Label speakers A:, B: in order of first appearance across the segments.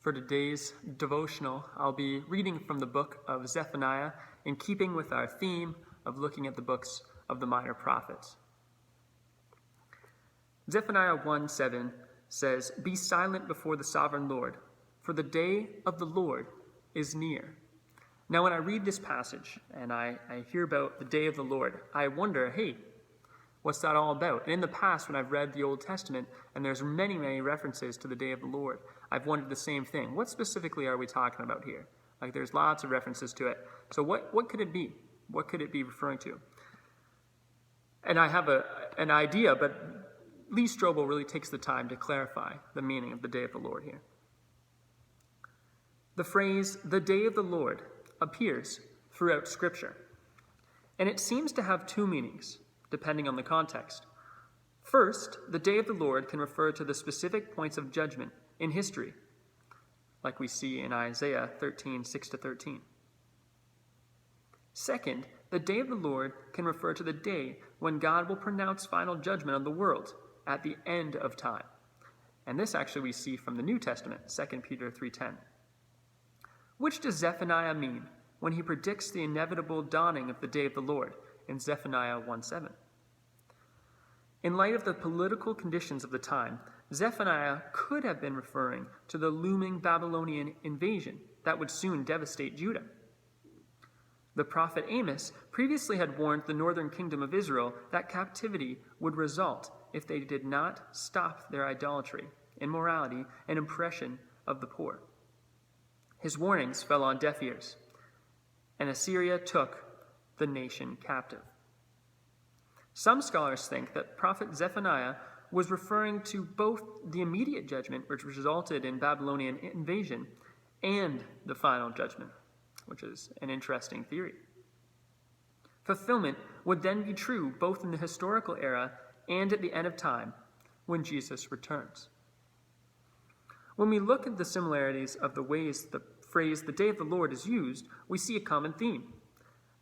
A: For today's devotional, I'll be reading from the book of Zephaniah in keeping with our theme of looking at the books of the minor prophets. Zephaniah 1:7 says, "Be silent before the sovereign Lord, for the day of the Lord is near." Now, when I read this passage and I hear about the day of the Lord, I wonder, hey, what's that all about? And in the past, when I've read the Old Testament, and there's many references to the day of the Lord, I've wondered the same thing. What specifically are we talking about here? Like, there's lots of references to it. So what could it be? What could it be referring to? And I have an idea, but Lee Strobel really takes the time to clarify the meaning of the day of the Lord here. The phrase, "the day of the Lord," appears throughout Scripture. And it seems to have two meanings, depending on the context. First, the day of the Lord can refer to the specific points of judgment in history, like we see in Isaiah 13:6-13. Second, the day of the Lord can refer to the day when God will pronounce final judgment on the world at the end of time. And this actually we see from the New Testament, 2 Peter 3:10. Which does Zephaniah mean when he predicts the inevitable dawning of the day of the Lord in Zephaniah 1:7? In light of the political conditions of the time, Zephaniah could have been referring to the looming Babylonian invasion that would soon devastate Judah. The prophet Amos previously had warned the northern kingdom of Israel that captivity would result if they did not stop their idolatry, immorality, and oppression of the poor. His warnings fell on deaf ears, and Assyria took the nation captive. Some scholars think that Prophet Zephaniah was referring to both the immediate judgment, which resulted in Babylonian invasion, and the final judgment, which is an interesting theory. Fulfillment would then be true both in the historical era and at the end of time, when Jesus returns. When we look at the similarities of the ways the phrase "the day of the Lord" is used, we see a common theme: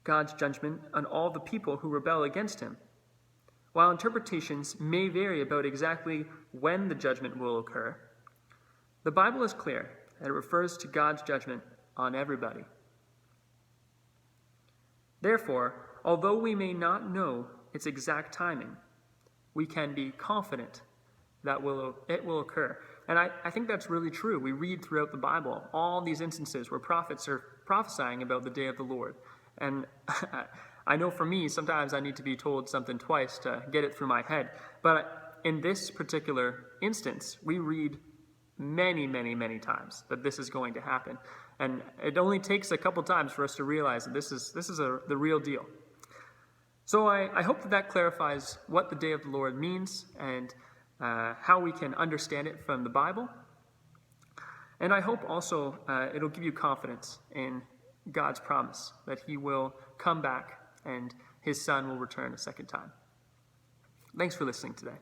A: God's judgment on all the people who rebel against him. While interpretations may vary about exactly when the judgment will occur, the Bible is clear that it refers to God's judgment on everybody. Therefore, although we may not know its exact timing, we can be confident that it will occur. And I think that's really true. We read throughout the Bible all these instances where prophets are prophesying about the day of the Lord. And I know for me, sometimes I need to be told something twice to get it through my head. But in this particular instance, we read many times that this is going to happen. And it only takes a couple times for us to realize that this is the real deal. So I hope that clarifies what the day of the Lord means and how we can understand it from the Bible. And I hope also it'll give you confidence in God's promise that he will come back and his son will return a second time. Thanks for listening today.